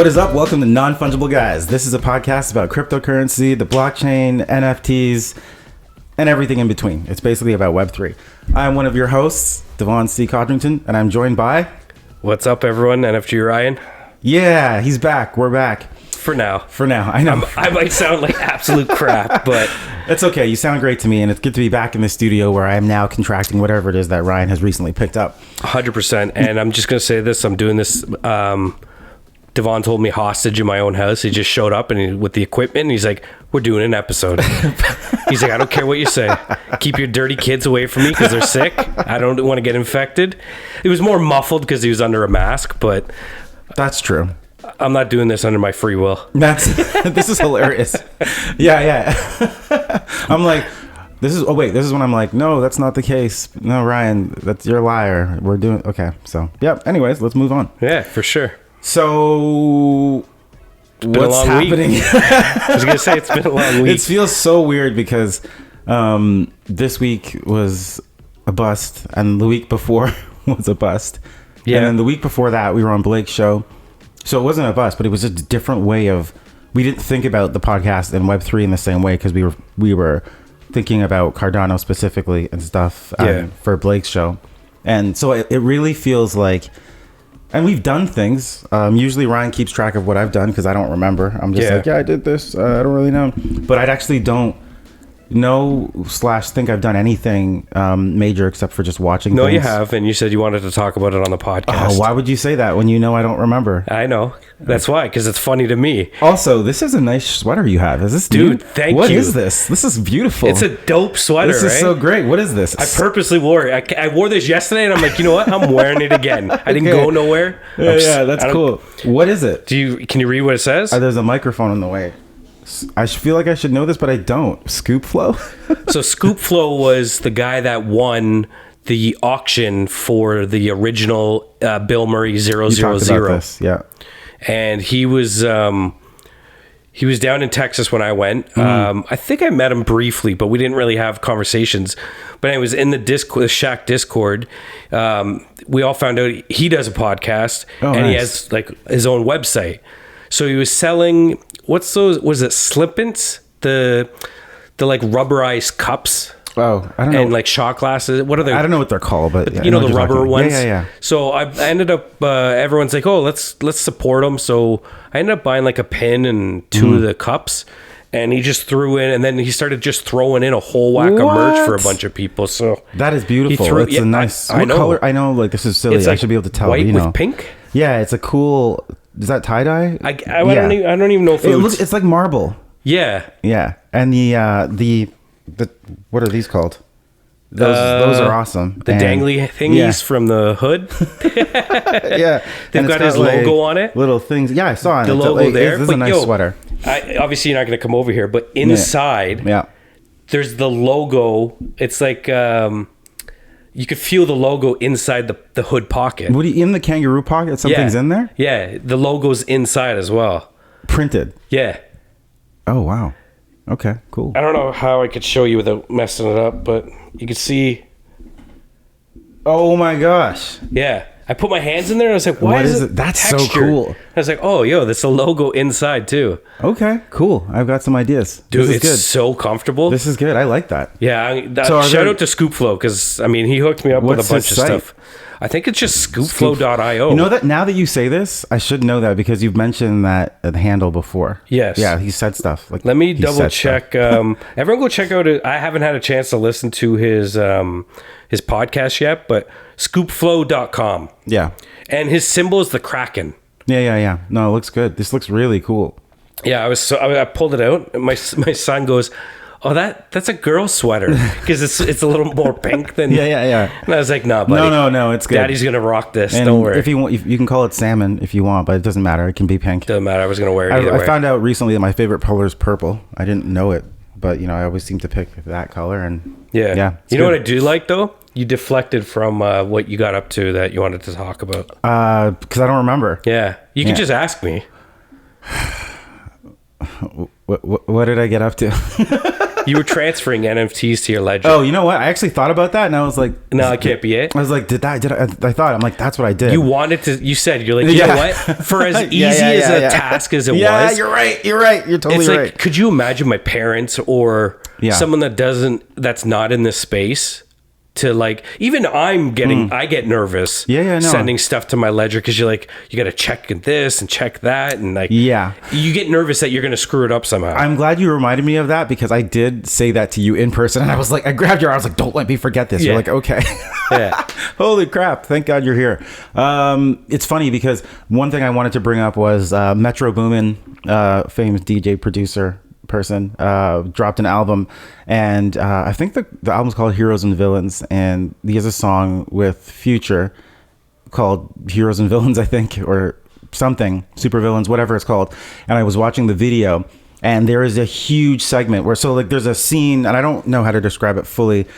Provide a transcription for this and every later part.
What is up? Welcome to Non-Fungible Guys. This is a podcast about cryptocurrency, the blockchain, NFTs, and everything in between. It's basically about Web3. I'm one of your hosts, Devon C. Codrington, and I'm joined by... What's up, everyone? NFG Ryan. Yeah, he's back. We're back. For now. I know. I might sound like absolute crap, but... It's okay. You sound great to me, and it's good to be back in the studio where I am now contracting whatever it is that Ryan has recently picked up. 100%. And I'm just going to say this. I'm doing this... Devon told me hostage in my own house. He just showed up and with the equipment, and he's like, we're doing an episode. He's like, I don't care what you say. Keep your dirty kids away from me because they're sick. I don't want to get infected. It was more muffled because he was under a mask, but... That's true. I'm not doing this under my free will. This is hilarious. Yeah. I'm like, this is when I'm like, no, that's not the case. No, Ryan, you're a liar. We're doing, okay. So, yeah. Anyways, let's move on. Yeah, for sure. So, what's happening? I was going to say, it's been a long week. It feels so weird because this week was a bust and the week before was a bust. Yeah. And then the week before that, we were on Blake's show. So it wasn't a bust, but it was just a different way of... We didn't think about the podcast and Web3 in the same way because we were thinking about Cardano specifically and stuff for Blake's show. And so it really feels like... And we've done things. Usually Ryan keeps track of what I've done because I don't remember. I'm just like, I did this. I don't really know. But I actually don't know / think I've done anything major except for just watching things. You have. And you said you wanted to talk about it on the podcast. Oh, why would you say that when you know I don't remember? I know. That's why, because it's funny to me. Also, this is a nice sweater you have. Is this new? Dude, thank you. What is this? This is beautiful. It's a dope sweater, This is so great. What is this? I purposely wore it. I wore this yesterday, and I'm like, you know what? I'm wearing it again. I didn't go nowhere. Yeah, that's cool. What is it? Can you read what it says? There's a microphone in the way. I feel like I should know this, but I don't. Scoop Flow? So Scoop Flow was the guy that won the auction for the original Bill Murray 000. You talked about this, yeah. And he was down in Texas when I went. I think I met him briefly, but we didn't really have conversations. But I was in the Shaq Discord. We all found out he does a podcast, He has like his own website. So he was selling, what's those? Was it Slippins? The like rubberized cups. Oh, I don't know. And like shot glasses. What are they? I don't know what they're called, but you know the rubber ones. Yeah. So I ended up. Everyone's like, "Oh, let's support them." So I ended up buying like a pin and two of the cups, and he just threw in, and then he started just throwing in a whole whack of merch for a bunch of people. So that is beautiful. It's a nice. What color? I know, like this is silly. I should be able to tell. White with pink. Yeah, it's a cool. Is that tie dye? I don't even know if it's like marble. Yeah. And the what are these called? Those are awesome. The dangly thingies from the hood. Yeah, they've got his logo on it. Little things. Yeah, I saw it. The logo there. This is a nice sweater. Obviously, you're not going to come over here, but inside, there's the logo. It's like you could feel the logo inside the hood pocket. What in the kangaroo pocket? Something's in there. Yeah, the logo's inside as well. Printed. Yeah. Oh wow. Okay, cool. I don't know how I could show you without messing it up, but you could see. Oh my gosh. Yeah. I put my hands in there and I was like, why is it? That's textured? So cool. I was like, oh, that's a logo inside too. Okay, cool. I've got some ideas. Dude, it's good. So comfortable. This is good. I like that. Yeah. Shout out to Scoop Flow because, I mean, he hooked me up with a bunch of stuff. I think it's just scoopflow.io. You know that now that you say this, I should know that because you've mentioned that handle before. Yes. Yeah, he said stuff. Like let me double check. Everyone go check out I haven't had a chance to listen to his podcast yet, but scoopflow.com. Yeah. And his symbol is the Kraken. Yeah. No, it looks good. This looks really cool. Yeah, I pulled it out and my son goes, "Oh, that's a girl sweater because it's a little more pink than." Yeah. And I was like, "Nah, buddy. No, it's good. Daddy's gonna rock this. And don't worry. If you can call it salmon if you want, but it doesn't matter. It can be pink. Doesn't matter. I was gonna wear it either way. I found out recently that my favorite color is purple. I didn't know it, but I always seem to pick that color. And yeah. You know what I do like though? You deflected from what you got up to that you wanted to talk about. Because I don't remember. Yeah, you can just ask me. What did I get up to? You were transferring NFTs to your ledger. Oh, you know what? I actually thought about that, and I was like, no, it can't be it. I was like, I thought, I'm like, that's what I did. You wanted to, you said, you're like, you know what? For as easy as a task as it was. Yeah, you're right. You're totally it's like, right. could you imagine my parents or someone that's not in this space to like, even I get nervous sending stuff to my ledger because you're like, you got to check this and check that. And like, you get nervous that you're going to screw it up somehow. I'm glad you reminded me of that because I did say that to you in person. And I was like, I grabbed your arm. I was like, don't let me forget this. You're like, okay. Holy crap. Thank God you're here. It's funny because one thing I wanted to bring up was Metro Boomin, famous DJ producer person, dropped an album, and I think the album's called Heroes and Villains, and he has a song with Future called Heroes and Villains, I think, or something, Super Villains, whatever it's called. And I was watching the video, and there is a huge segment where, so like there's a scene, and I don't know how to describe it fully,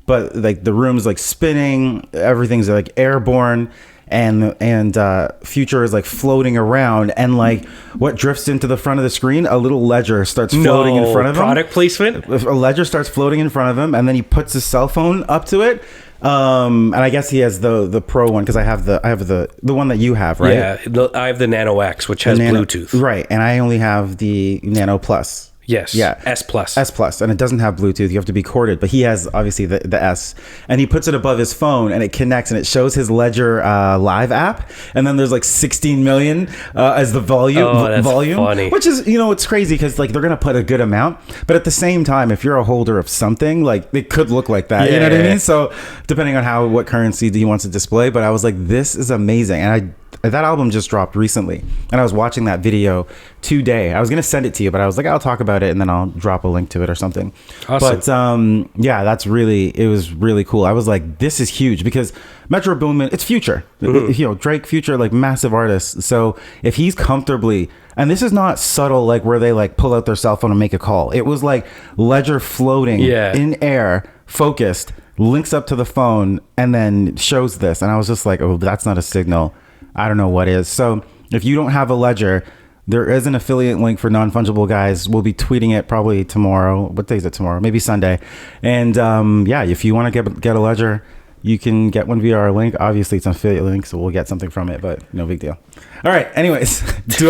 but like the room's like spinning, everything's like airborne, and Future is like floating around, and like what drifts into the front of the screen, a little ledger starts floating in front of him. Product placement? A ledger starts floating in front of him, and then he puts his cell phone up to it. And I guess he has the pro one because I have the one that you have, right? Yeah, I have the Nano X, which has Bluetooth. Right, and I only have the Nano Plus. Yes. Yeah. S Plus. And it doesn't have Bluetooth. You have to be corded, but he has obviously the S, and he puts it above his phone, and it connects, and it shows his Ledger Live app, and then there's like 16 million as the volume. That's funny. Which is, it's crazy because like they're gonna put a good amount, but at the same time, if you're a holder of something, like it could look like that. You know what I mean? So depending on what currency he wants to display, but I was like, this is amazing, and that album just dropped recently, and I was watching that video today. I was gonna send it to you, but I was like, I'll talk about it and then I'll drop a link to it or something. Awesome. But it was really cool. I was like, this is huge because Metro Boomin, it's Future. Drake, Future, like massive artists. So if he's comfortably, and this is not subtle, like where they like pull out their cell phone and make a call. It was like ledger floating in air, focused, links up to the phone, and then shows this. And I was just like, oh, that's not a signal. I don't know what is. So if you don't have a ledger, there is an affiliate link for non-fungible guys. We'll be tweeting it probably tomorrow. What day is it tomorrow? Maybe Sunday. And if you want to get a ledger, you can get one via our link. Obviously, it's an affiliate link, so we'll get something from it, but no big deal. All right. Anyways, what did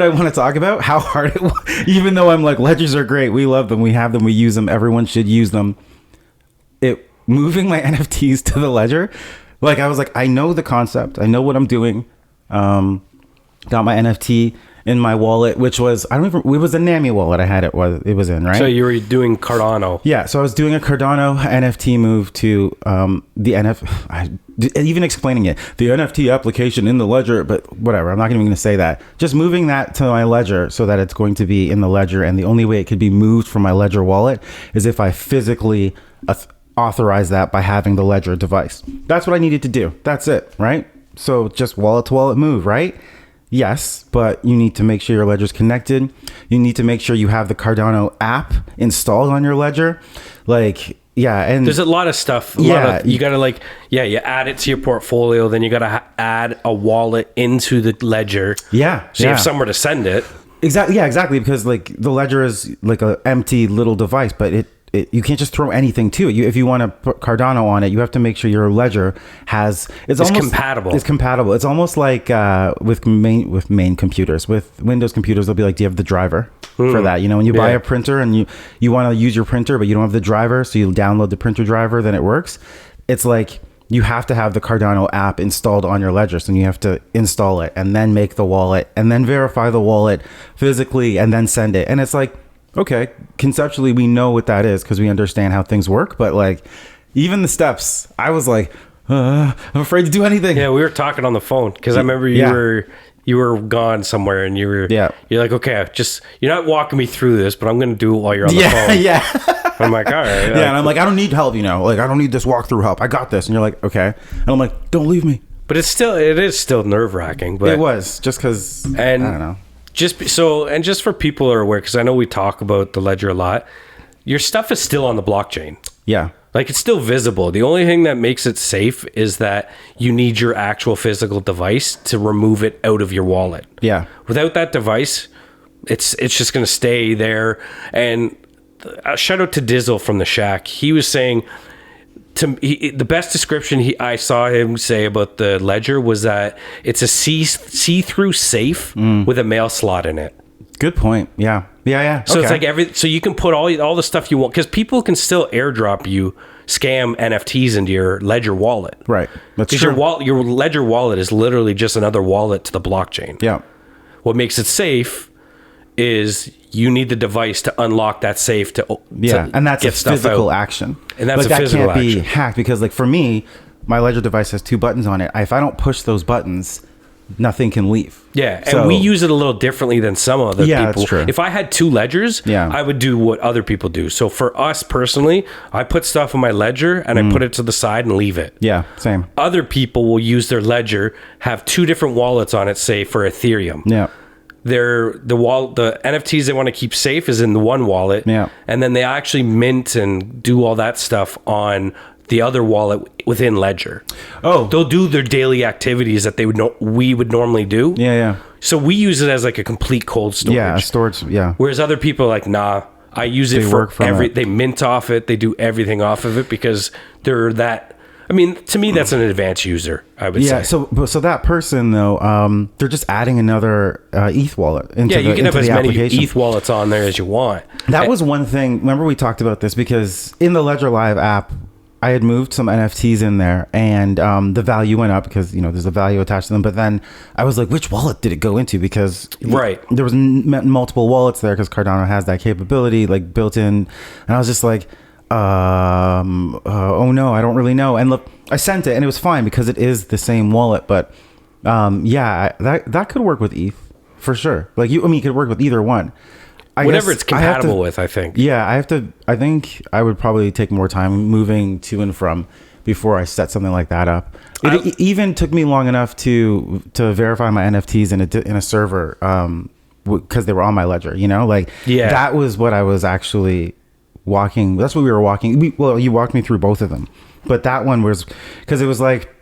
I want to talk about? How hard it was? Even though I'm like, ledgers are great. We love them. We have them. We use them. Everyone should use them. Moving my NFTs to the ledger. Like, I was like, I know the concept. I know what I'm doing. Got my NFT in my wallet, which was, it was a NAMI wallet it was in, right? So you were doing Cardano. Yeah. So I was doing a Cardano NFT move to even explaining it, the NFT application in the ledger, but whatever. I'm not even going to say that. Just moving that to my ledger so that it's going to be in the ledger. And the only way it could be moved from my ledger wallet is if I physically authorize that by having the ledger device. That's what I needed to do. That's it, right? So just wallet to wallet move, right? Yes, but you need to make sure your ledger's connected. You need to make sure you have the Cardano app installed on your ledger. And there's a lot of stuff. You gotta you add it to your portfolio, then you gotta add a wallet into the ledger. So you have somewhere to send it. Exactly, because like the ledger is like an empty little device, but you can't just throw anything to it. If you want to put Cardano on it, you have to make sure your ledger it's almost compatible. It's compatible. It's almost like with main computers. With Windows computers, they'll be like, do you have the driver for that? When you buy a printer and you want to use your printer, but you don't have the driver, so you download the printer driver, then it works. It's like you have to have the Cardano app installed on your ledger, so you have to install it and then make the wallet and then verify the wallet physically and then send it. And it's like, okay, conceptually we know what that is because we understand how things work, but like even the steps, I was like, I'm afraid to do anything. Yeah, we were talking on the phone because I remember you were gone somewhere and you're like, okay, you're not walking me through this, but I'm going to do it while you're on the phone. Yeah. I'm like, all right. Yeah, and I'm like, I don't need help, like I don't need this walkthrough help. I got this. And you're like, okay. And I'm like, don't leave me. But it is still nerve-wracking. But it was just because, I don't know. Just for people who are aware, because I know we talk about the ledger a lot, your stuff is still on the blockchain. Yeah. Like it's still visible. The only thing that makes it safe is that you need your actual physical device to remove it out of your wallet. Yeah. Without that device, it's just going to stay there. And shout out to Dizzle from the Shack. He was saying the best description I saw him say about the Ledger was that it's a see-through safe with a mail slot in it. Good point. Yeah. So it's like so you can put all the stuff you want, because people can still airdrop you scam NFTs into your Ledger wallet. Right. That's true. Your Ledger wallet is literally just another wallet to the blockchain. Yeah. What makes it safe is you need the device to unlock that safe and that's a physical action. And that's a physical action. That can't be hacked, because like for me, my Ledger device has 2 buttons on it. If I don't push those buttons, nothing can leave. Yeah, and we use it a little differently than some other people. That's true. If I had 2 ledgers, I would do what other people do. So for us personally, I put stuff in my Ledger and I put it to the side and leave it. Yeah, same. Other people will use their Ledger, have 2 different wallets on it, say for Ethereum. Yeah. The NFTs they want to keep safe is in the one wallet. Yeah. And then they actually mint and do all that stuff on the other wallet within Ledger. Oh, they'll do their daily activities that we would normally do. Yeah. So we use it as like a complete cold storage. Yeah, storage. Yeah. Whereas other people are like, nah, I use it for they mint off it. They do everything off of it because they're that. I mean, to me, that's an advanced user, I would say. Yeah, so that person, though, they're just adding another ETH wallet into you can have as many application. ETH wallets on there as you want. That was one thing. Remember we talked about this, because in the Ledger Live app, I had moved some NFTs in there, and the value went up because, there's a value attached to them. But then I was like, which wallet did it go into? Because there was multiple wallets there, because Cardano has that capability like built in. And I was just like, oh no, I don't really know. And look, I sent it and it was fine because it is the same wallet. But that could work with ETH for sure. Like you could work with either one. Whatever it's compatible with, I think. Yeah, I think I would probably take more time moving to and from before I set something like that up. It even took me long enough to verify my NFTs in a server because they were on my Ledger. That was what I was actually walking. That's what we were walking. You walked me through both of them, but that one was because it was like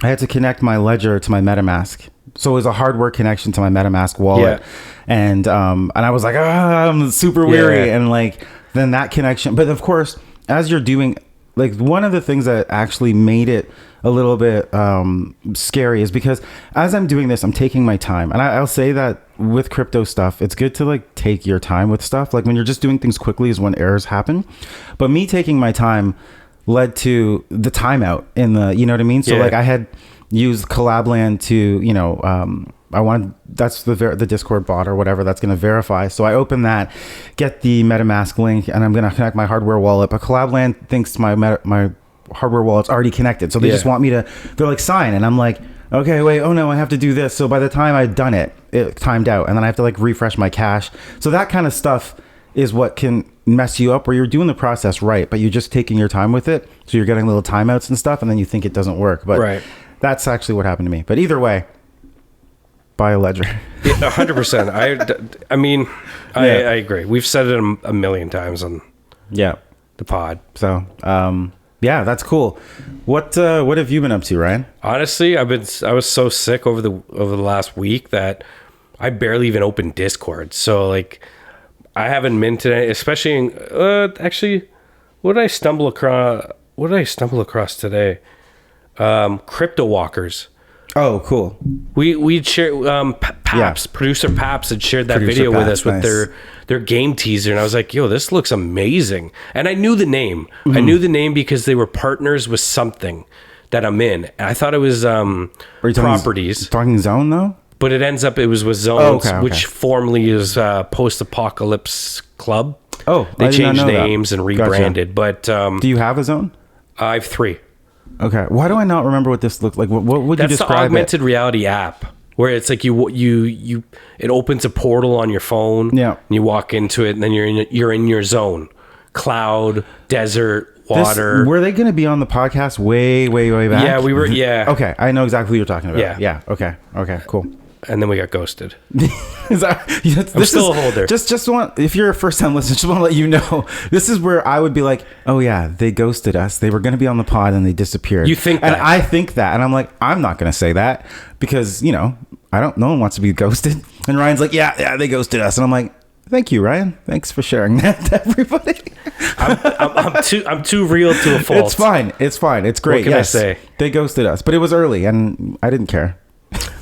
I had to connect my Ledger to my MetaMask. So it was a hardware connection to my MetaMask wallet. Yeah. And I was like, I'm super weary. Yeah. And like, then that connection. But of course, as you're doing, like one of the things that actually made it a little bit scary is because as I'm doing this, I'm taking my time. And I'll say that with crypto stuff, it's good to like take your time with stuff. Like when you're just doing things quickly is when errors happen. But me taking my time led to the timeout in the, you know what I mean? So like I had used Collabland to, I wanted, that's the Discord bot or whatever that's going to verify. So I open that, get the MetaMask link, and I'm going to connect my hardware wallet. But Collabland thinks my hardware wallet's already connected. So they just want me to, they're like, sign. And I'm like, okay, wait, oh no, I have to do this. So by the time I'd done it, it timed out. And then I have to like refresh my cache. So that kind of stuff is what can mess you up, where you're doing the process right, but you're just taking your time with it. So you're getting little timeouts and stuff, and then you think it doesn't work. But that's actually what happened to me. But either way, buy a Ledger. 100%. I mean, I agree. We've said it a million times on the pod. So, that's cool. What have you been up to, Ryan? Honestly, I was so sick over the last week that I barely even opened Discord. So like, I haven't minted it, especially actually, what did I stumble across today? Crypto Walkers. Oh, cool. We'd share Paps, producer Paps had shared that video with us with their game teaser, and I was like, yo, this looks amazing. And I knew the name. I knew the name because they were partners with something that I'm in. And I thought it was Properties. Talking Zone though? But it ends up it was with Zones, which formerly is Post Apocalypse Club. Oh, they changed names and rebranded. Gotcha. But do you have a Zone? I have 3. Okay. Why do I not remember what this looked like? What would you describe it? That's the augmented reality app where it's like you it opens a portal on your phone. Yeah. And you walk into it, and then you're in your zone. Cloud, desert, water. Were they going to be on the podcast way back? Yeah, we were. Yeah. Okay, I know exactly what you're talking about. Yeah. Okay. Cool. And then we got ghosted. I'm still a holder. Just want, if you're a first time listener, just want to let you know, this is where I would be like, oh yeah, they ghosted us. They were going to be on the pod and they disappeared. You think that? And I think that. And I'm like, I'm not going to say that because, no one wants to be ghosted. And Ryan's like, yeah, they ghosted us. And I'm like, Thank you, Ryan. Thanks for sharing that to everybody. I'm too real to a fault. It's fine. It's fine. It's great. What can I say? They ghosted us, but it was early, and I didn't care.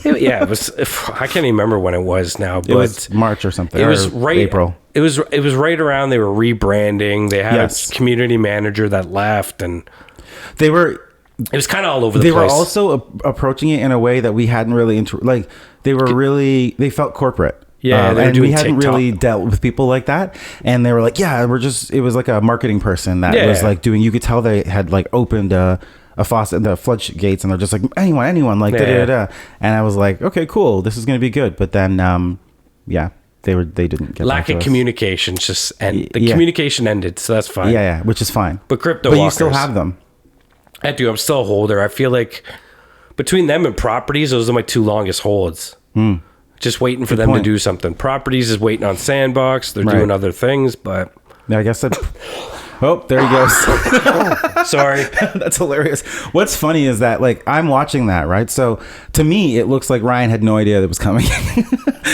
It was. I can't even remember when it was now. But it was March or something. It was right April. It was right around. They were rebranding. They had a community manager that left, and they were. It was kind of all over the place. They were also approaching it in a way that we hadn't really they were really. They felt corporate. Yeah, and we hadn't really dealt with people like that, and they were like, "Yeah, we're just." It was like a marketing person that was like doing. You could tell they had like opened a faucet, the floodgates, and they're just like anyone, like da da da. And I was like, "Okay, cool, this is gonna be good." But then, they didn't get lack of communication. Communication ended, so that's fine. Yeah, which is fine. But crypto, you still have them. I do. I'm still a holder. I feel like between them and properties, those are my two longest holds. Just waiting for them to do something. Properties is waiting on Sandbox. They're doing other things, but yeah, I guess that. Oh, there he goes. Sorry. That's hilarious. What's funny is that like I'm watching that, right? So to me, it looks like Ryan had no idea that it was coming.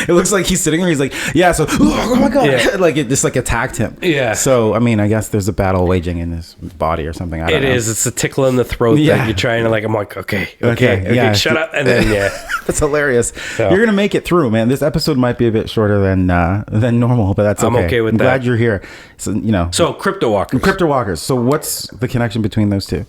It looks like he's sitting there. He's like, yeah. So, oh my God. Yeah. Like it just like attacked him. Yeah. So, I mean, I guess there's a battle waging in his body or something. I don't know. It's a tickle in the throat that you're trying to like, I'm like, okay, yeah. Shut up. And then, That's hilarious. So. You're going to make it through, man. This episode might be a bit shorter than normal, but that's okay. I'm okay with that. I'm glad you're here. So, So Crypto Walkers. So what's the connection between those two?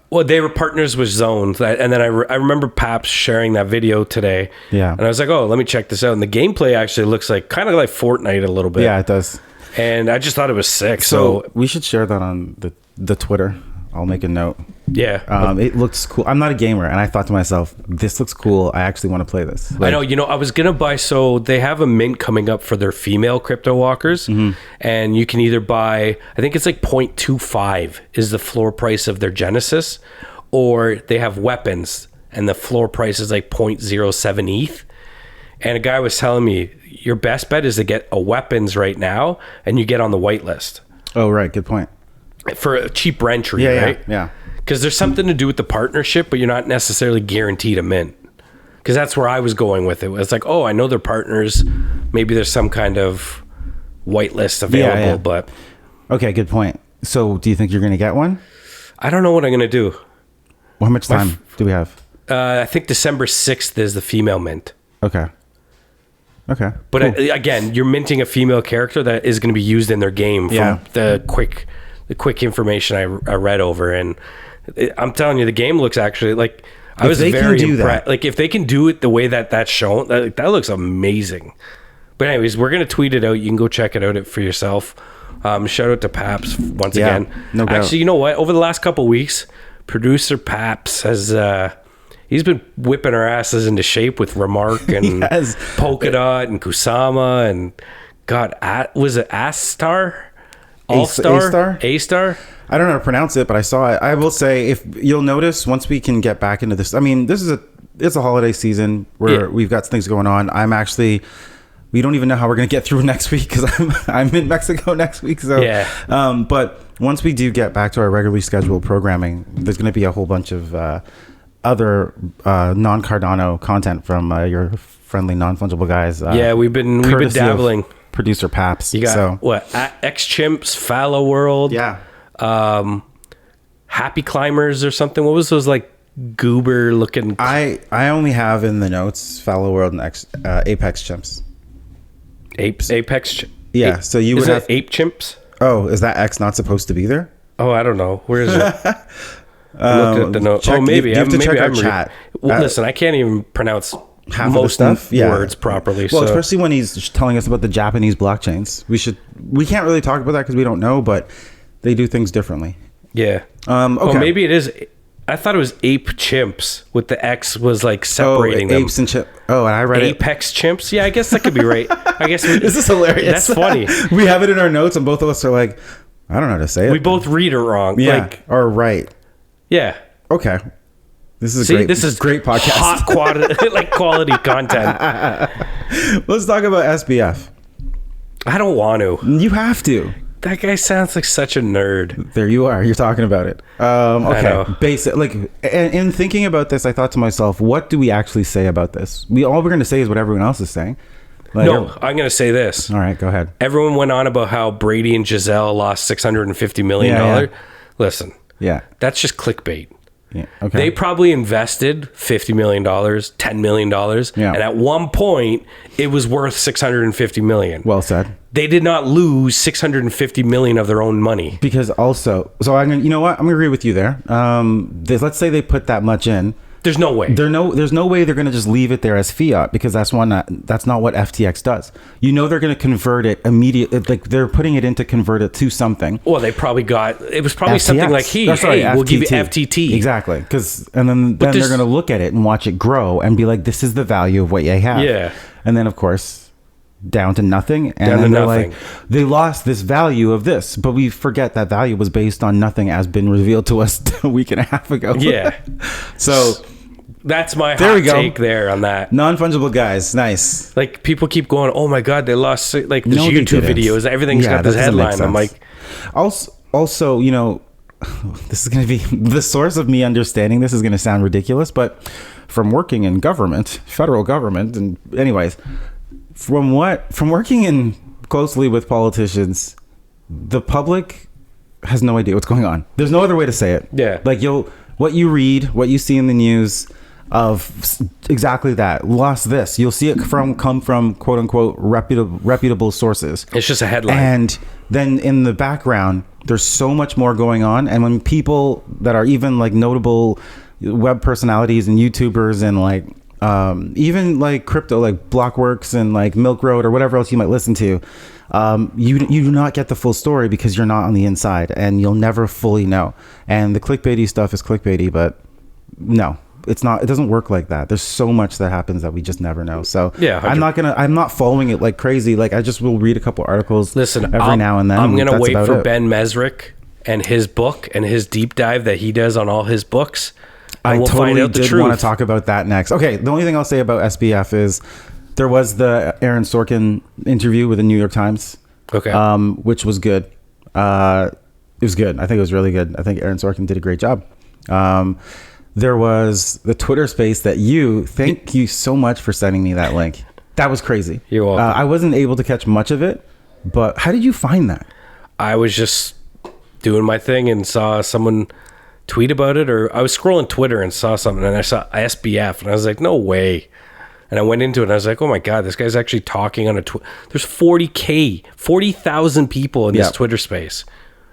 Well, they were partners with Zone, and then I remember Paps sharing that video today. Yeah, and I was like, oh, let me check this out. And the gameplay actually looks like kind of like Fortnite a little bit. Yeah, it does. And I just thought it was sick. So we should share that on the Twitter. I'll make a note. Yeah. It looks cool. I'm not a gamer, and I thought to myself, this looks cool. I actually want to play this. I know. I was going to buy, so they have a mint coming up for their female crypto walkers, and you can either buy, I think it's like 0.25 is the floor price of their Genesis, or they have weapons, and the floor price is like 0.07 ETH. And a guy was telling me, your best bet is to get a weapons right now, and you get on the whitelist. Oh, right. Good point. For a cheap entry, right? Yeah. Because there's something to do with the partnership, but you're not necessarily guaranteed a mint. Because that's where I was going with it. It's like, oh, I know they're partners. Maybe there's some kind of whitelist available, but... Okay, good point. So do you think you're going to get one? I don't know what I'm going to do. Well, how much time do we have? I think December 6th is the female mint. Okay. But cool. Again, you're minting a female character that is going to be used in their game from the quick information I read over, and I'm telling you, the game looks actually like I was very impressed. Like if they can do it the way that's shown, that looks amazing. But anyways, we're gonna tweet it out. You can go check it out for yourself. Shout out to Paps once again. No doubt. Actually, you know what? Over the last couple of weeks, producer Paps has he's been whipping our asses into shape with Remark and Polka Dot and Kusama and was it Astar? A-Star? I don't know how to pronounce it, but I saw it. I will say, if you'll notice, once we can get back into this, I mean, it's a holiday season where we've got things going on. We don't even know how we're going to get through next week because I'm in Mexico next week. So, but once we do get back to our regularly scheduled programming, there's going to be a whole bunch of other non-Cardano content from your friendly non-fungible guys. We've been dabbling. Producer Paps. You got X Chimps, Fallow World, Happy Climbers or something. What was those like goober looking? I only have in the notes Fallow World and Apex Chimps. Apex. Yeah. So you would have Ape Chimps. Oh, is that X not supposed to be there? Oh, I don't know. Where is it? Look at the note. Maybe you have to check our chat. Listen, I can't even pronounce half most of the stuff, words properly. Well, especially when he's telling us about the Japanese blockchains. We can't really talk about that because we don't know, but they do things differently. Yeah. Okay. Well, maybe it is. I thought it was Ape Chimps with the X was like separating them. Apes and chimp. Oh, and I read Apex Chimps. Yeah, I guess that could be right. I guess this is hilarious. That's funny. We have it in our notes, and both of us are like, I don't know how to say it. We both read it wrong. Yeah. Or right. Yeah. Okay. This is great. This is great podcast. Hot quality content. Let's talk about SBF. I don't want to. You have to. That guy sounds like such a nerd. There you are. You're talking about it. Okay. Basic. In thinking about this, I thought to myself, what do we actually say about this? All we're going to say is what everyone else is saying. Like, no, I'm going to say this. All right, go ahead. Everyone went on about how Brady and Giselle lost $650 million. Yeah. Listen, that's just clickbait. Yeah. Okay. They probably invested $50 million, $10 million. Yeah. And at one point, it was worth $650 million. Well said. They did not lose $650 million of their own money. Because also, so I'm gonna, you know what? I'm gonna agree with you there. Let's say they put that much in. There's no way. There's no way they're going to just leave it there as fiat, because that's not what FTX does. You know, they're going to convert it immediately. Like, they're putting it in to convert it to something. Well, it was probably something like, hey, we'll give you FTT. Exactly. And then they're going to look at it and watch it grow and be like, this is the value of what you have. Yeah. And then, of course, down to nothing. And then they're like, they lost this value of this, but we forget that value was based on nothing as been revealed to us a week and a half ago. Yeah. So that's my hot take there on that. Non-fungible guys. Nice. Like, people keep going, oh my God, they lost, like, the YouTube videos. Everything's got this headline. I'm like, also, you know, this is going to be the source of me understanding this is going to sound ridiculous, but from working in government, federal government, and anyways, from working in closely with politicians, the public has no idea what's going on. There's no other way to say it. Yeah. Like, what you read, what you see in the news of exactly that, lost this, you'll see it come from quote unquote reputable sources. It's just a headline. And then in the background, there's so much more going on. And when people that are even like notable web personalities and YouTubers and like even like crypto, like Blockworks and like Milk Road or whatever else you might listen to, you do not get the full story because you're not on the inside, and you'll never fully know. And the clickbaity stuff is clickbaity, but no, it's not. It doesn't work like that. There's so much that happens that we just never know. So yeah, I'm not following it like crazy. Like, I just will read a couple articles every now and then. I'm gonna wait for Ben Mesrick and his book and his deep dive that he does on all his books. I totally did want to talk about that next. Okay, the only thing I'll say about SBF is there was the Aaron Sorkin interview with the New York Times. Okay. Which was good. It was good. I think it was really good. I think Aaron Sorkin did a great job. There was the Twitter space that thank you so much for sending me that link. That was crazy. You're welcome. I wasn't able to catch much of it, but how did you find that? I was just doing my thing and saw someone tweet about it, or I was scrolling Twitter and saw something, and I saw SBF, and I was like, no way. And I went into it and I was like, oh my God, this guy's actually talking on there's 40,000 people in this Twitter space.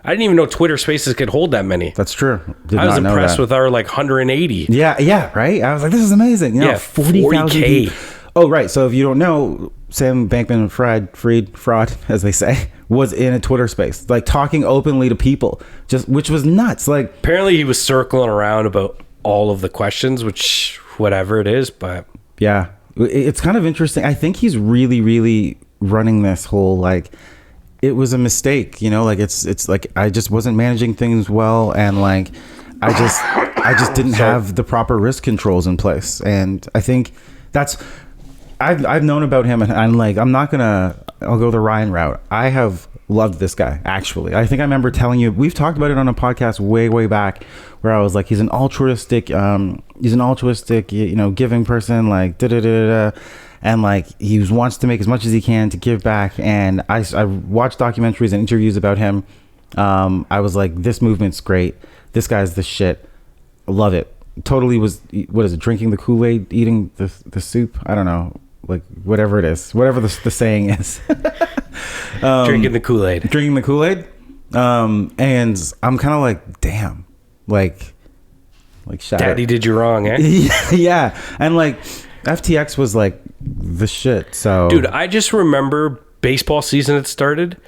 I didn't even know Twitter spaces could hold that many. That's true. I was impressed with our like 180. Yeah, right? I was like, this is amazing. You know, 40K. Oh, right. So if you don't know, Sam Bankman-Fried, fraud, as they say, was in a Twitter space, like talking openly to people, which was nuts. Like, apparently he was circling around about all of the questions, which whatever it is, but yeah, it's kind of interesting. I think he's really, really running this whole, like, it was a mistake, you know, like it's like I just wasn't managing things well, and like I just didn't have the proper risk controls in place. And I think that's I've known about him, and I'm like, I'll go the Ryan route. I have loved this guy, actually. I think I remember telling you, we've talked about it on a podcast way back, where I was like, he's an altruistic, you know, giving person, like and like he wants to make as much as he can to give back. And I watched documentaries and interviews about him. I was like, this movement's great. This guy's the shit. I love it. Totally was, what is it? Drinking the Kool-Aid, eating the soup. I don't know, like whatever it is, whatever the saying is. Drinking the Kool-Aid. Drinking the Kool-Aid. And I'm kind of like, damn, like Daddy did you wrong, eh? Yeah. And like FTX was like the shit. So dude, I just remember baseball season had started.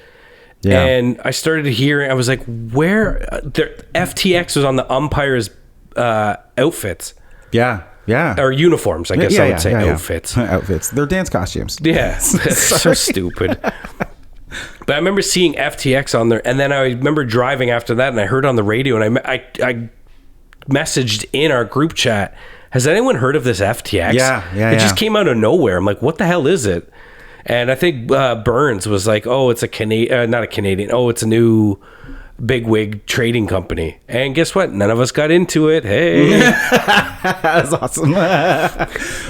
Yeah. And I started hearing, I was like, where FTX was on the umpires outfits. Yeah. Or uniforms, I guess I would say. Outfits. Outfits. They're dance costumes. Yeah. So stupid. But I remember seeing FTX on there, and then I remember driving after that, and I heard on the radio, and I messaged in our group chat, has anyone heard of this FTX? Yeah. It just came out of nowhere. I'm like, what the hell is it? And I think Burns was like, oh, it's not a Canadian. Oh, it's a new bigwig trading company. And guess what? None of us got into it. Hey. That's awesome.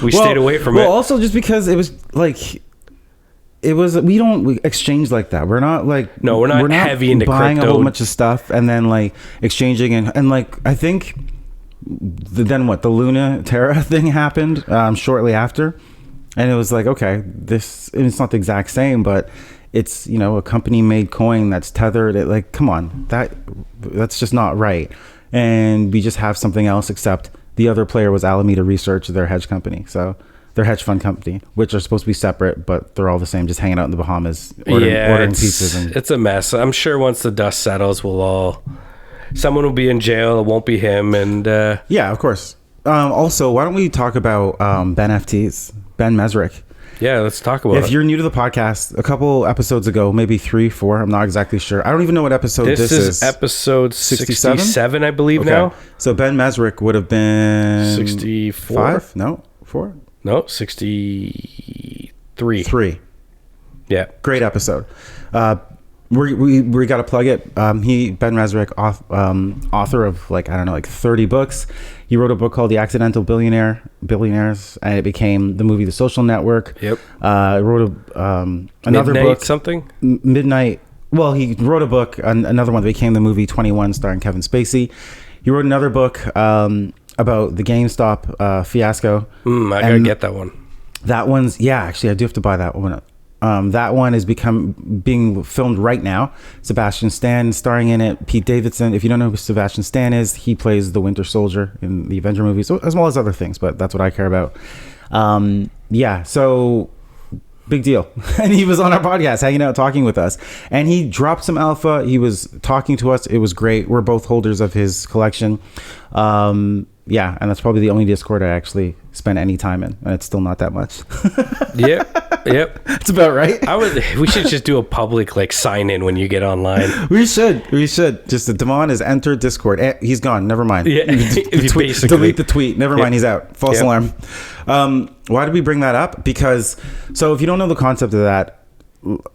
We stayed away from it. Well, also just because it was like, we exchange like that. We're not like, no, we're not heavy into buying crypto. a whole bunch of stuff and then like exchanging and like I think then the Luna Terra thing happened shortly after, and it was like, okay, it's not the exact same, but it's, you know, a company made coin that's tethered. It, like, come on, that's just not right. And we just have something else, except the other player was Alameda Research, their hedge company. So their hedge fund company, which are supposed to be separate, but they're all the same, just hanging out in the Bahamas, ordering pizzas. It's a mess. I'm sure once the dust settles, someone will be in jail. It won't be him. And yeah, of course. Also, why don't we talk about Ben Mezrich? Yeah, let's talk about it. If you're new to the podcast, a couple episodes ago, maybe 3, 4, I'm not exactly sure. I don't even know what episode this is. Episode 67, I believe, okay. Now. So Ben Mezrich would have been 64? 5? No, 4? No, 63. 3. Yeah. Great episode. We got to plug it. Ben Mezrich, author of like, I don't know, like 30 books. He wrote a book called The Accidental Billionaires, and it became the movie The Social Network. Yep. Wrote another book. Something? Midnight. Well, he wrote a book, another one that became the movie 21, starring Kevin Spacey. He wrote another book about the GameStop fiasco. I gotta get that one. That one's, yeah, actually, I do have to buy that one. That one is being filmed right now. Sebastian Stan starring in it. Pete Davidson. If you don't know who Sebastian Stan is, he plays the Winter Soldier in the Avenger movies, as well as other things, but that's what I care about. Yeah, so big deal. And he was on our podcast, hanging out, talking with us. And he dropped some alpha. He was talking to us. It was great. We're both holders of his collection. Yeah, and that's probably the only Discord I actually spend any time in, and it's still not that much. Yep. It's about right. We should just do a public like sign in when you get online. We should. Just Devon has entered Discord. He's gone. Never mind. Yeah. Delete the tweet. Never mind. He's out. False alarm. Why did we bring that up? Because if you don't know the concept of that,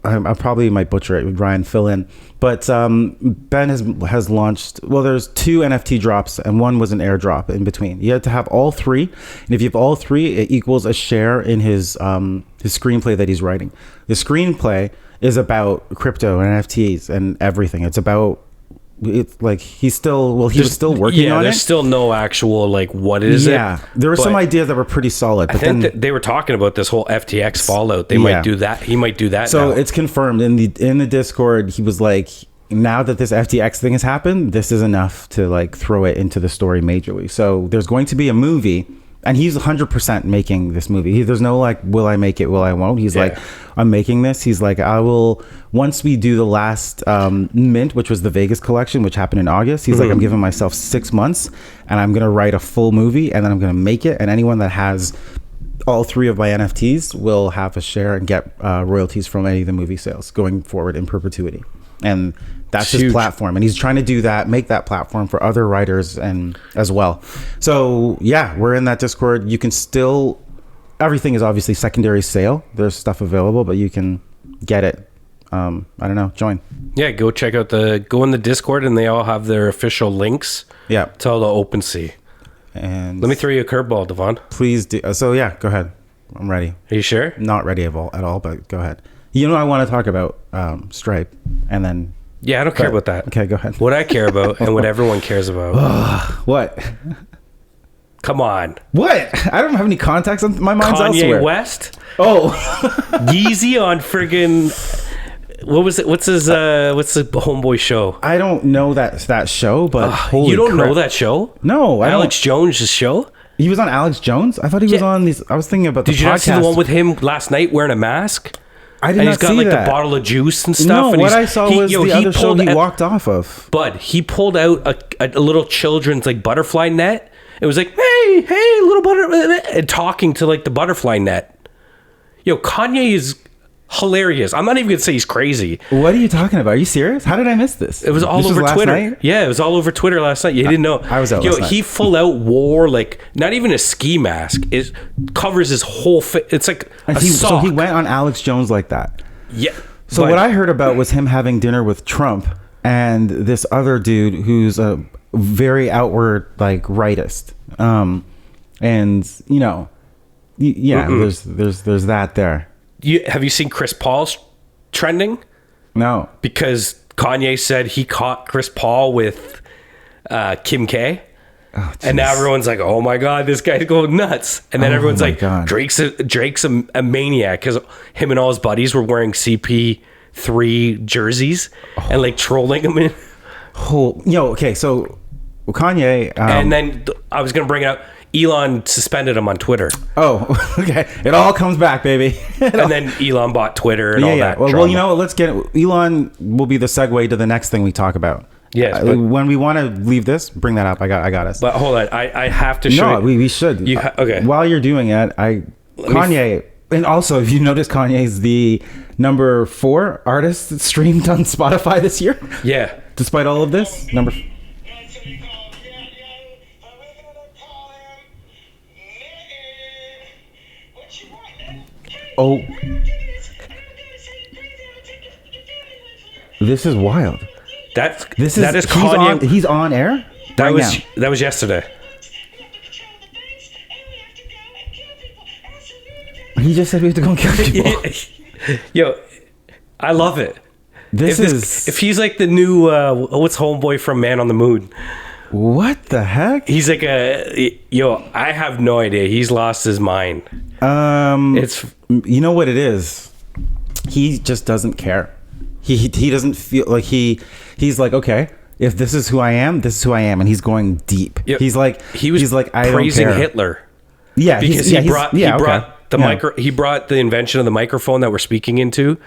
I probably might butcher it. Ryan, fill in. But Ben has launched. Well, there's 2 NFT drops, and one was an airdrop in between. You had to have all 3, and if you have all 3, it equals a share in his screenplay that he's writing. The screenplay is about crypto and NFTs and everything. It's like he was still working on it. Yeah, there's still no actual like what is it. Yeah, there were some ideas that were pretty solid. But I think that they were talking about this whole FTX fallout. They might do that. He might do that. So now. It's confirmed in the Discord. He was like, now that this FTX thing has happened, this is enough to like throw it into the story majorly. So there's going to be a movie. And he's 100% making this movie. There's no like, will I make it, will I won't? He's like, I'm making this. He's like, I will, once we do the last mint, which was the Vegas collection, which happened in August, he's like, I'm giving myself 6 months and I'm going to write a full movie and then I'm going to make it. And anyone that has all 3 of my NFTs will have a share and get royalties from any of the movie sales going forward in perpetuity. And that's his platform, and he's trying to do that, make that platform for other writers and as well. So yeah, we're in that Discord. You can still, everything is obviously secondary sale. There's stuff available, but you can get it. I don't know, join. Yeah, go check out go in the Discord, and they all have their official links. Yeah, to all the OpenSea. And let me throw you a curveball, Devon. Please do. So yeah, go ahead. I'm ready. Are you sure? Not ready at all, but go ahead. You know, I want to talk about Stripe, and then. Yeah, I don't care about that. Okay, go ahead. What I care about and what everyone cares about. What? Come on. What? I don't have any contacts on my mind's Kanye elsewhere. West? Oh. Yeezy on friggin' what was it? What's the homeboy show? I don't know that show, but holy you don't crap. know that show? No, Alex Jones' show? He was on Alex Jones? I thought he was on these. I was thinking about the podcast. Did you not see the one with him last night wearing a mask? I did not see that. And he's got like the bottle of juice and stuff. No, and what I saw was the other show he walked off of. But he pulled out a little children's like butterfly net. It was like, hey, little butterfly, and talking to like the butterfly net. Yo, Kanye is hilarious. I'm not even gonna say he's crazy. What are you talking about? Are you serious? How did I miss this? It was all over Twitter. Night? Yeah, it was all over Twitter last night. You didn't know. I was out last night. He full out wore like not even a ski mask. It covers his whole face. It's like a sock. So he went on Alex Jones like that. Yeah. So what I heard about was him having dinner with Trump and this other dude who's a very outward like rightist. And you know, yeah, there's that there. have you seen Chris Paul's trending? No. Because Kanye said he caught Chris Paul with Kim K. Oh, and now everyone's like, oh my God, this guy's going nuts. And then everyone's like, God. Drake's a maniac because him and all his buddies were wearing CP3 jerseys and like trolling him. Okay, so Kanye. And then I was going to bring it up. Elon suspended him on Twitter. Oh, okay. It all comes back, baby. And then Elon bought Twitter and all that. Well, you know what? Let's get it. Elon will be the segue to the next thing we talk about. Yes, when we want to leave this, bring that up. I got us. But hold on, I have to show. No, we should. Okay. While you're doing it, Kanye, and also if you notice, Kanye's the number 4 artist streamed on Spotify this year. Yeah. Despite all of this, number. Oh. This is wild. That is Kanye. He's on air. That was yesterday. He just said we have to go and kill people. Yo, I love it. If he's like the new what's homeboy from Man on the Moon? What the heck? He's like I have no idea. He's lost his mind. It's you know what it is. He just doesn't care. He doesn't feel like he's like, okay, if this is who I am, this is who I am, and he's going deep. Yep. He's like I praising don't care. Hitler. Yeah, because he brought he brought the invention of the microphone that we're speaking into.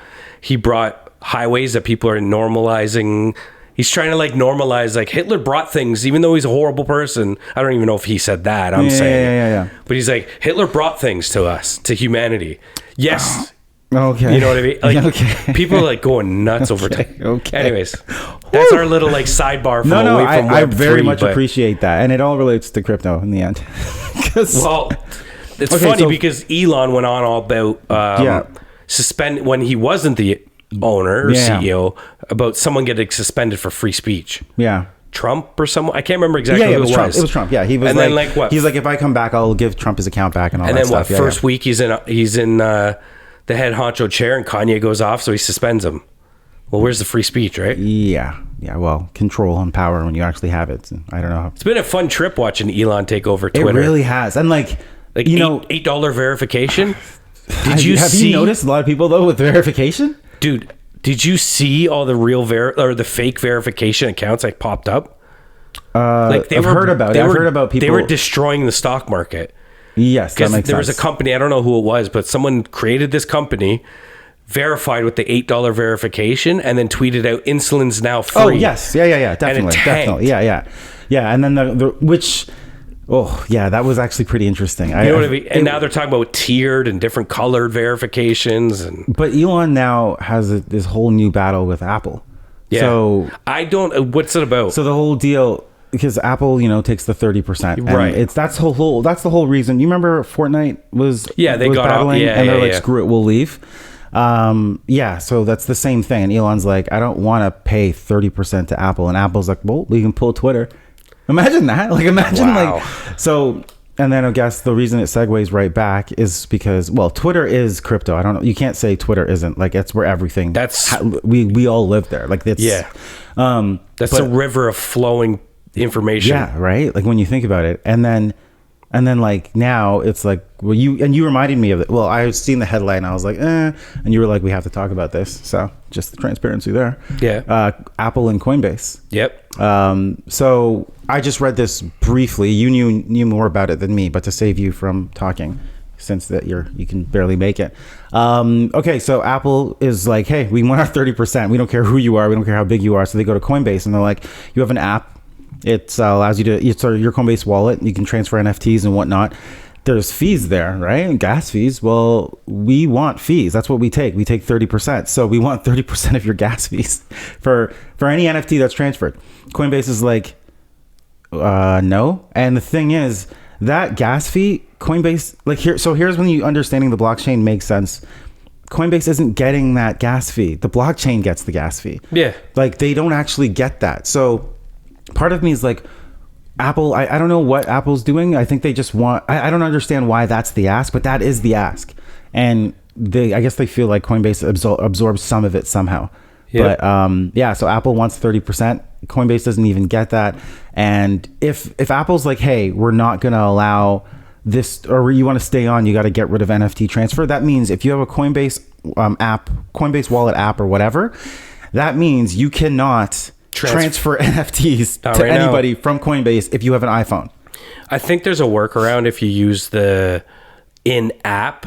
He brought highways that people are normalizing. He's trying to like normalize, like Hitler brought things, even though he's a horrible person. I don't even know if he said that. I'm saying, yeah. But he's like, Hitler brought things to us, to humanity. Yes. Okay. You know what I mean? Like, okay. People are like going nuts over time. Okay. Anyways, that's our little like sidebar from away from Web3. I very much appreciate that, and it all relates to crypto in the end. Well, it's funny because Elon went on all about suspend when he wasn't the owner or CEO about someone getting suspended for free speech. Yeah. Trump or someone, I can't remember exactly who it was. Trump. It was Trump. Yeah, he was. And then like what? He's like, if I come back, I'll give Trump his account back and all that stuff. And then what? First week he's in the head honcho chair, and Kanye goes off, so he suspends him. Well, where's the free speech, right? Yeah. Well, control and power when you actually have it. I don't know. It's been a fun trip watching Elon take over Twitter. It really has, and like you know, $8 verification. Have you noticed a lot of people though with verification? Dude, did you see all the real or the fake verification accounts like popped up? I've heard about it. I've heard about people. They were destroying the stock market. Yes, that makes sense. There was a company, I don't know who it was, but someone created this company, verified with the $8 verification, and then tweeted out insulin's now free. Oh yes, yeah, definitely, yeah. And then that was actually pretty interesting. You know what I mean? And now they're talking about tiered and different colored verifications. But Elon now has this whole new battle with Apple. Yeah. So what's it about? So the whole deal, because Apple, takes the 30%. Right. That's the whole reason. You remember Fortnite was they got battling, and they're like, yeah. Screw it, we'll leave. So that's the same thing. And Elon's like, I don't want to pay 30% to Apple, and Apple's like, well, we can pull Twitter. Imagine that. And then I guess the reason it segues right back is because, well, Twitter is crypto. I don't know. You can't say Twitter isn't. Like, it's where everything. We all live there. Like, it's that's a river of flowing information. Yeah, right. Like when you think about it, and then like now it's like, well, you reminded me of it. Well, I was seeing the headline, and I was like, and you were like, we have to talk about this. So just the transparency there. Yeah. Apple and Coinbase. Yep. So I just read this briefly. You knew more about it than me, but to save you from talking, since that you can barely make it. Okay, so Apple is like, hey, we want our 30%. We don't care who you are. We don't care how big you are. So they go to Coinbase, and they're like, you have an app. It allows you to, it's your Coinbase wallet. You can transfer NFTs and whatnot. There's fees there, right? Gas fees. Well, we want fees. That's what we take. We take 30%. So we want 30% of your gas fees for any NFT that's transferred. Coinbase is like, no. And the thing is, that gas fee, Coinbase, like here's when you understanding the blockchain makes sense. Coinbase isn't getting that gas fee. The blockchain gets the gas fee. Yeah. Like they don't actually get that. So part of me is like, Apple, I don't know what Apple's doing. I think they just want, I don't understand why that's the ask, but that is the ask. And I guess they feel like Coinbase absorbs some of it somehow. Yep. But so Apple wants 30%. Coinbase doesn't even get that. And if Apple's like, hey, we're not going to allow this, or you want to stay on, you got to get rid of NFT transfer. That means if you have a Coinbase app, Coinbase wallet app or whatever, that means you cannot transfer NFTs to anybody from Coinbase if you have an iPhone. I think there's a workaround if you use the in-app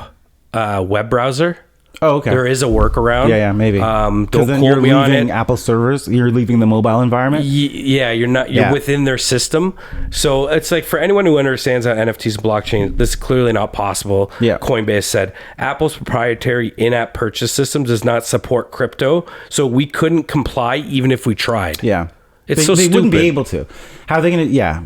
web browser. Oh, okay. There is a workaround. Yeah, maybe. Don't then quote you're me on leaving it. Apple servers. You're leaving the mobile environment. Yeah, you're within their system. So it's like, for anyone who understands how NFTs and blockchain, this is clearly not possible. Yeah. Coinbase said Apple's proprietary in-app purchase system does not support crypto, so we couldn't comply even if we tried. Yeah. It's they stupid. wouldn't be able to. How are they going to? Yeah.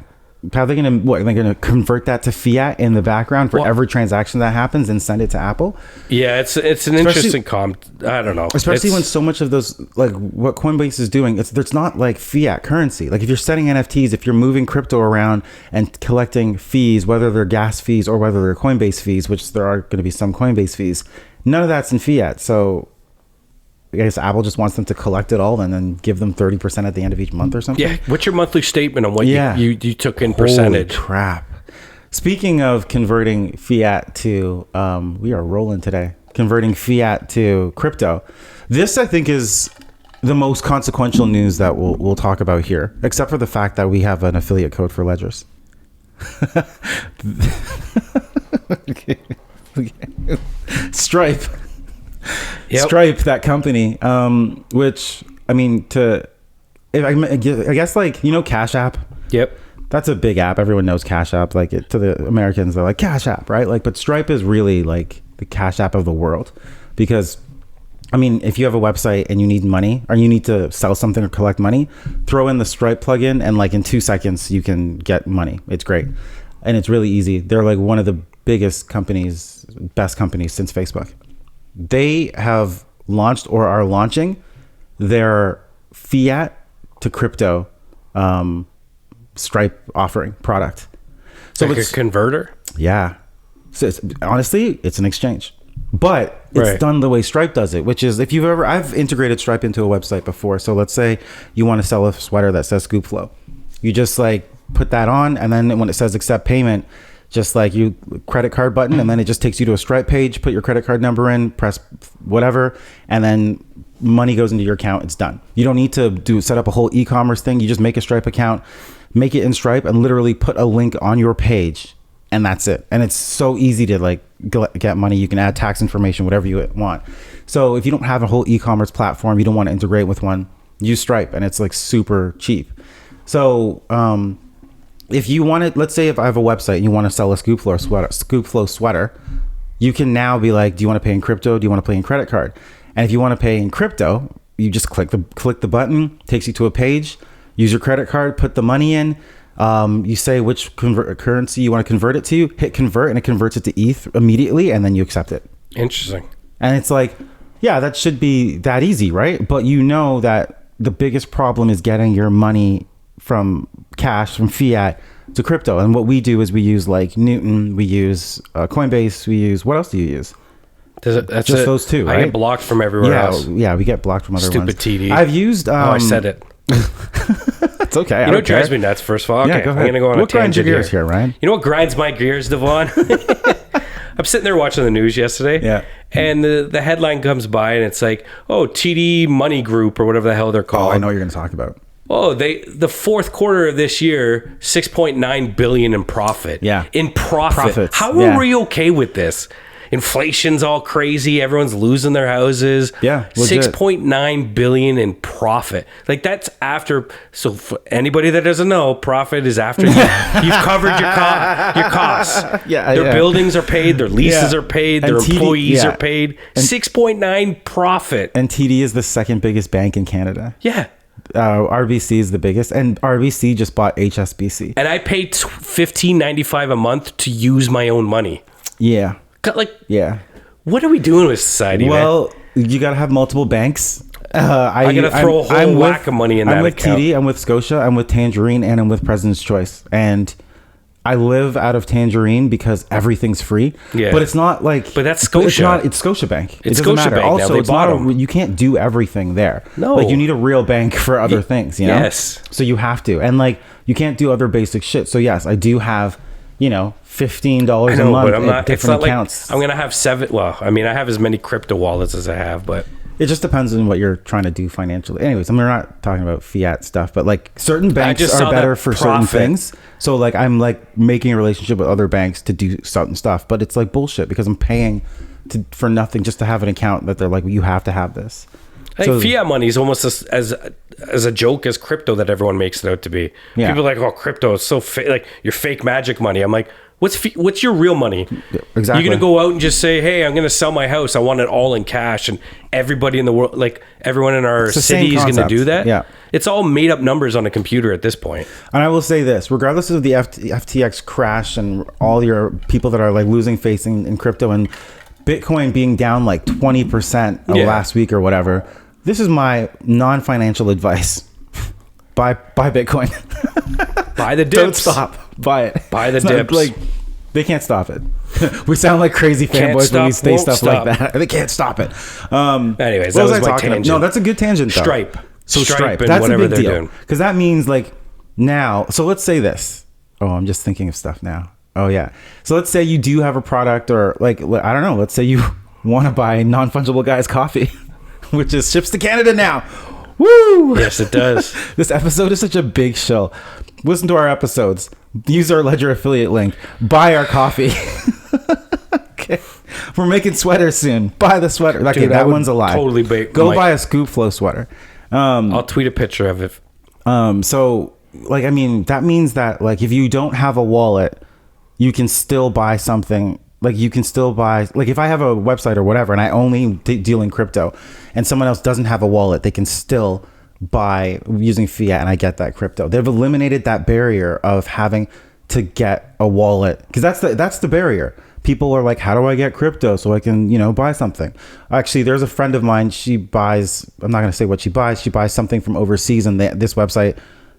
How are they going to? What? Are they going to convert that to fiat in the background for every transaction that happens and send it to Apple? Yeah, it's an interesting I don't know. Especially when so much of those, like what Coinbase is doing, it's not like fiat currency. Like if you're setting NFTs, if you're moving crypto around and collecting fees, whether they're gas fees or whether they're Coinbase fees, which there are going to be some Coinbase fees, none of that's in fiat. So I guess Apple just wants them to collect it all and then give them 30% at the end of each month or something. Yeah. What's your monthly statement on what you took in percentage? Holy crap. Speaking of converting fiat to, we are rolling today, converting fiat to crypto. This, I think, is the most consequential news that we'll talk about here, except for the fact that we have an affiliate code for Ledgers. Okay. Stripe. Yep. Stripe, that company, which, I mean, I guess, like, Cash App. Yep. That's a big app. Everyone knows Cash App. Like, to the Americans, they're like, Cash App, right? Like, but Stripe is really like the Cash App of the world, because, I mean, if you have a website and you need money or you need to sell something or collect money, throw in the Stripe plugin and like in 2 seconds you can get money. It's great. And it's really easy. They're like one of the biggest companies, best companies since Facebook. They have launched or are launching their fiat to crypto Stripe offering product. So like a converter? Yeah. So honestly, it's an exchange, but it's done the way Stripe does it, which is I've integrated Stripe into a website before. So let's say you want to sell a sweater that says Scoop Flow. You just like put that on, and then when it says accept payment, just like you credit card button, and then it just takes you to a Stripe page, put your credit card number in, press whatever, and then money goes into your account. It's done. You don't need to set up a whole e-commerce thing. You just make a Stripe account, make it in Stripe, and literally put a link on your page, and that's it. And it's so easy to like get money. You can add tax information, whatever you want. So if you don't have a whole e-commerce platform, you don't want to integrate with one, use Stripe, and it's like super cheap. So if you want it, let's say if I have a website and you want to sell a Scoop Flow sweater, you can now be like, do you want to pay in crypto? Do you want to pay in credit card? And if you want to pay in crypto, you just click the button, takes you to a page, use your credit card, put the money in, you say which currency you want to convert it to, hit convert, and it converts it to ETH immediately, and then you accept it. Interesting. And it's like, yeah, that should be that easy, right? But you know that the biggest problem is getting your money from cash, from fiat to crypto. And what we do is we use like Newton, we use Coinbase, we use, what else do you use? That's just those two, right? I get blocked from everywhere else. Yeah, we get blocked from other ones. Stupid TD. I've used... I said it. It's okay. You know what drives me nuts, first of all? Okay, go ahead. I'm going to go on what a tangent grinds your gears here, Ryan? You know what grinds my gears, Devon? I'm sitting there watching the news yesterday. Yeah. And the headline comes by and it's like, oh, TD Money Group or whatever the hell they're called. Oh, I know what you're going to talk about. Oh, the fourth quarter of this year, $6.9 billion in profit. Yeah. In profit. How are we okay with this? Inflation's all crazy. Everyone's losing their houses. Yeah, legit. $6.9 billion in profit. Like that's after. So for anybody that doesn't know, profit is after you've covered your costs. Yeah, their buildings are paid. Their leases are paid. Their employees are paid. And 6.9 profit. And TD is the second biggest bank in Canada. Yeah. RBC is the biggest, and RBC just bought HSBC. And I pay $15.95 a month to use my own money. Yeah. Like, yeah. What are we doing with society, well, man? You got to have multiple banks. I got to throw a whole whack of money in that account. I'm with TD, I'm with Scotia, I'm with Tangerine, and I'm with President's Choice. And I live out of Tangerine because everything's free. Yeah. But it's not like... But that's Scotia. It's Scotiabank. It's it doesn't matter. Scotiabank. Also, Now, it's not you can't do everything there. No. Like, you need a real bank for other things, you know? Yes. So you have to. And, like, you can't do other basic shit. So, yes, I do have, $15 a month at different accounts. Like I'm going to have 7... Well, I mean, I have as many crypto wallets as I have, but... It just depends on what you're trying to do financially. Anyways, we're not talking about fiat stuff, but like certain banks are better for certain things. So like I'm like making a relationship with other banks to do certain stuff, but it's like bullshit because I'm paying for nothing just to have an account that they're like, well, you have to have this. I think fiat money is almost as a joke as crypto that everyone makes it out to be. Yeah. People are like, oh, crypto is so like your fake magic money. I'm like, what's your real money? Exactly. You're gonna go out and just say, hey, I'm gonna sell my house. I want it all in cash, and everybody in the world, like everyone in our city, is gonna do that. Yeah, it's all made up numbers on a computer at this point. And I will say this, regardless of the FTX crash and all your people that are like losing faith in crypto and Bitcoin being down like 20% last week or whatever, this is my non-financial advice. Buy Bitcoin. Buy the dips. Don't stop. Buy it. Buy the dips. Like, they can't stop it. We sound like crazy fanboys when we say stuff like that. They can't stop it. Anyways, that was my tangent. No, that's a good tangent though. Stripe. So Stripe. And That's whatever a big they're deal. doing. Because that means like now, so let's say this. Oh, I'm just thinking of stuff now. Oh yeah. So let's say you do have a product or like, I don't know. Let's say you want to buy Non-Fungible Guys coffee, which is ships to Canada now. Woo! Yes, it does. This episode is such a big show. Listen to our episodes. Use our Ledger affiliate link. Buy our coffee. Okay. We're making sweaters soon. Buy the sweater. Okay, Dude, that one's a lie. Totally Go buy a Scoop Flow sweater. I'll tweet a picture of it. So, like, I mean, that means that, like, if you don't have a wallet, you can still buy something. Like, you can still buy, like, if I have a website or whatever and I only deal in crypto and someone else doesn't have a wallet, they can still buy using fiat and I get that crypto. They've eliminated that barrier of having to get a wallet because that's the barrier. People are like, how do I get crypto so I can, buy something? Actually, there's a friend of mine. She buys, I'm not going to say what she buys. She buys something from overseas and this website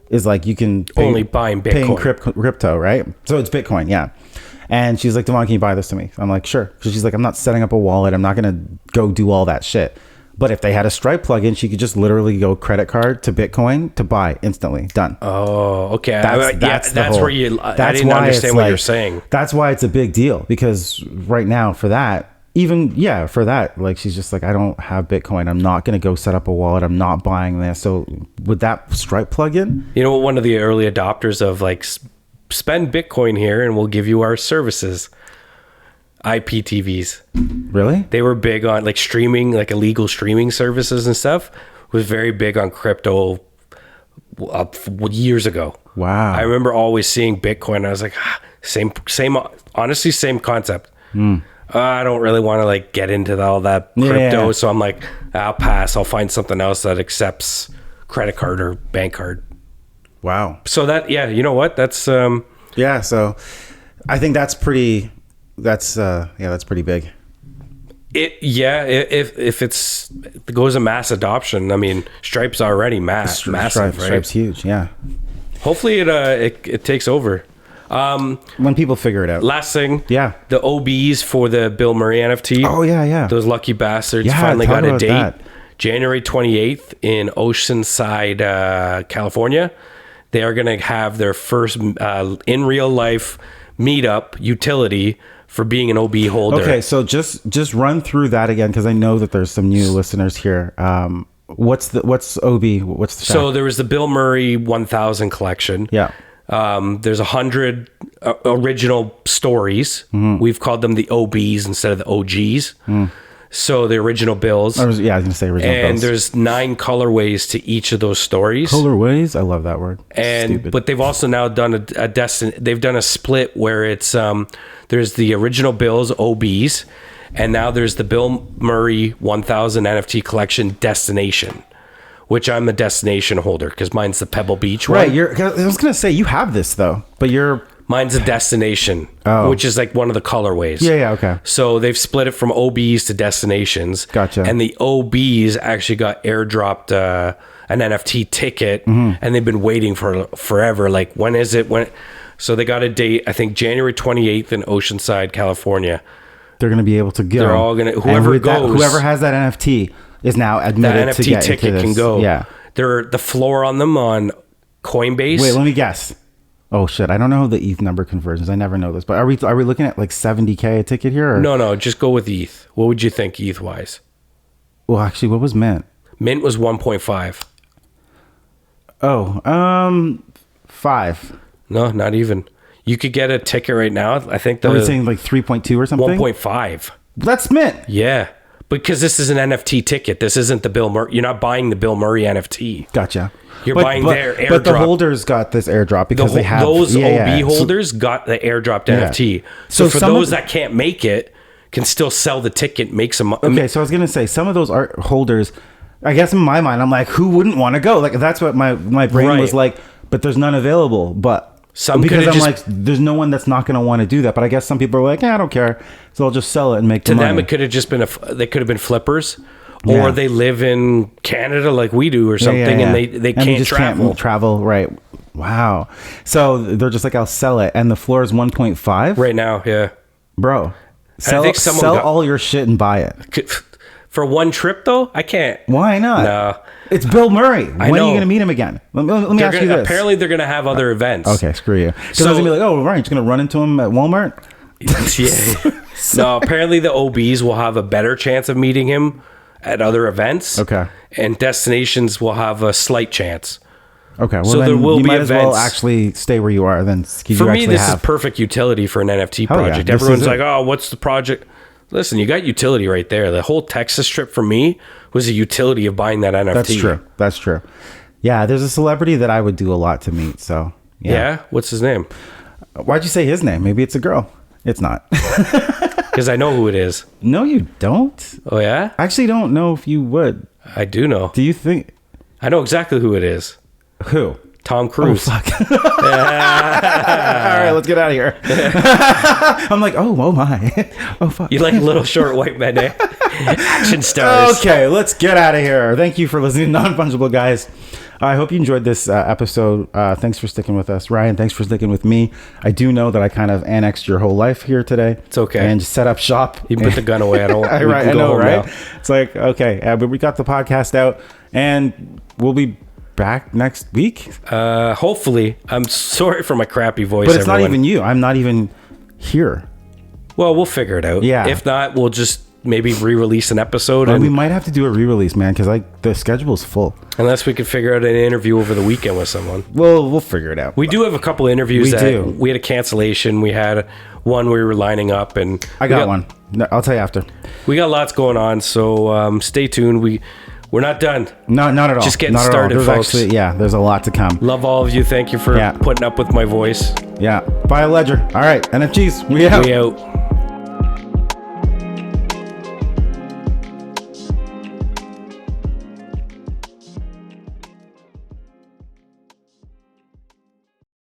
is like, you can only buying Bitcoin. Crypto, right? So it's Bitcoin. Yeah. And she's like, Devon, can you buy this to me? I'm like, sure. So she's like, I'm not setting up a wallet. I'm not going to go do all that shit. But if they had a Stripe plugin, she could just literally go credit card to Bitcoin to buy instantly. Done. Oh, okay. That's where you. I didn't understand what you're saying. That's why it's a big deal because right now for that, like she's just like, I don't have Bitcoin. I'm not going to go set up a wallet. I'm not buying this. So with that Stripe plugin, one of the early adopters of like spend Bitcoin here and we'll give you our services. IPTVs. Really? They were big on like streaming, like illegal streaming services and stuff. Was very big on crypto years ago. Wow. I remember always seeing Bitcoin. I was like, same, honestly, same concept. I don't really want to like get into all that crypto. Yeah. So I'm like, I'll pass. I'll find something else that accepts credit card or bank card. Wow. So that, you know what? That's, yeah. So I think that's pretty, that's pretty big. If it goes a mass adoption, I mean, Stripe's already massive, right? Stripe's huge, yeah. Hopefully it takes over. When people figure it out. Last thing, yeah, the OBs for the Bill Murray NFT. Oh yeah. Those lucky bastards finally got a date, that. January 28th in Oceanside, California. They are going to have their first in real life meetup utility for being an OB holder. Okay, so just run through that again because I know that there's some new listeners here. What's OB? What's the fact? So there was the Bill Murray 1000 collection. Yeah. There's 100 original stories. Mm-hmm. We've called them the OBs instead of the OGs. Mm. So the original bills. I was going to say original bills. And there's 9 colorways to each of those stories. Colorways? I love that word. But they've also now done they've done a split where it's there's the original bills OBs, and now there's the Bill Murray 1000 NFT collection destination, which I'm a destination holder because mine's the Pebble Beach one. Right. I was going to say you have this though, but mine's a destination, which is like one of the colorways. Yeah, okay. So they've split it from OBs to destinations. Gotcha. And the OBs actually got airdropped an NFT ticket, and they've been waiting for forever. Like, when is it? So they got a date, I think January 28th in Oceanside, California. They're going to be able to go. They're all going to, whoever has that NFT is now admitted that to NFT get ticket into this. can go. Yeah. The floor on them on Coinbase. Wait, let me guess. Oh shit, I don't know the ETH number conversions. I never know this. But are we looking at like 70K a ticket here? Or? No, just go with ETH. What would you think ETH wise? Well, actually, what was Mint? Mint was 1.5. Oh, 5. No, not even. You could get a ticket right now. I think Are we saying like 3.2 or something? 1.5. That's Mint. Yeah. Because this is an NFT ticket. This isn't the Bill Murray. You're not buying the Bill Murray NFT. Gotcha. You're buying their airdrop. But the holders got this airdrop because they have those OB holders got the airdropped NFT. So for those that can't make it, can still sell the ticket, make some money. Okay, so I was gonna say some of those art holders. I guess in my mind, I'm like, who wouldn't want to go? Like that's what my brain was like. But there's none available. But because I'm like, there's no one that's not going to want to do that. But I guess some people are like, I don't care, so I'll just sell it and make the money. To them, it could have just been they could have been flippers, or they live in Canada like we do, or something, and they can't travel. Can't travel, right? Wow. So they're just like, I'll sell it, and the floor is 1.5 right now. Yeah, bro. Sell all your shit and buy it. For one trip, though, I can't. Why not? No. It's Bill Murray. When are you going to meet him again? Let me ask you this. Apparently, they're going to have other events. Okay, screw you. Because I was going to be like, oh, Ryan, you're just going to run into him at Walmart? Yeah. No, apparently the OBs will have a better chance of meeting him at other events. Okay. And destinations will have a slight chance. Okay, well so then there will you be might as events. well actually stay where you are then. For me, this is perfect utility for an NFT project. Yeah, everyone's like, oh, what's the project? Listen, you got utility right there. The whole Texas trip for me was a utility of buying that NFT. That's true. Yeah, there's a celebrity that I would do a lot to meet. So yeah, what's his name? Why'd you say his name? Maybe it's a girl. It's not. Because I know who it is. No, you don't. Oh yeah? I actually don't know if you would. I do know. Do you think? I know exactly who it is. Who? Tom Cruise. Oh, fuck. All right, let's get out of here. I'm like, oh my. Oh, fuck. You like little short white men, eh? Action stars. Okay, let's get out of here. Thank you for listening to Non-Fungible, guys. I hope you enjoyed this episode. Thanks for sticking with us. Ryan, thanks for sticking with me. I do know that I kind of annexed your whole life here today. It's okay. And just set up shop. You put the gun away. I don't want to I know, right? Now. It's like, okay, but we got the podcast out, and we'll be back next week. Hopefully. I'm sorry for my crappy voice, but it's not even you. I'm not even here. Well, we'll figure it out. Yeah. If not, we'll just maybe re-release an episode. We might have to do a re-release, man, because the schedule's full. Unless we could figure out an interview over the weekend with someone. Well, we'll figure it out. We do have a couple interviews. We had a cancellation. We had one we were lining up, and I got one. No, I'll tell you after. We got lots going on, so stay tuned. We're not done. No, not at all. Just getting started, folks. There's a lot to come. Love all of you. Thank you for putting up with my voice. Yeah. Buy a ledger. All right. NFGs. We out.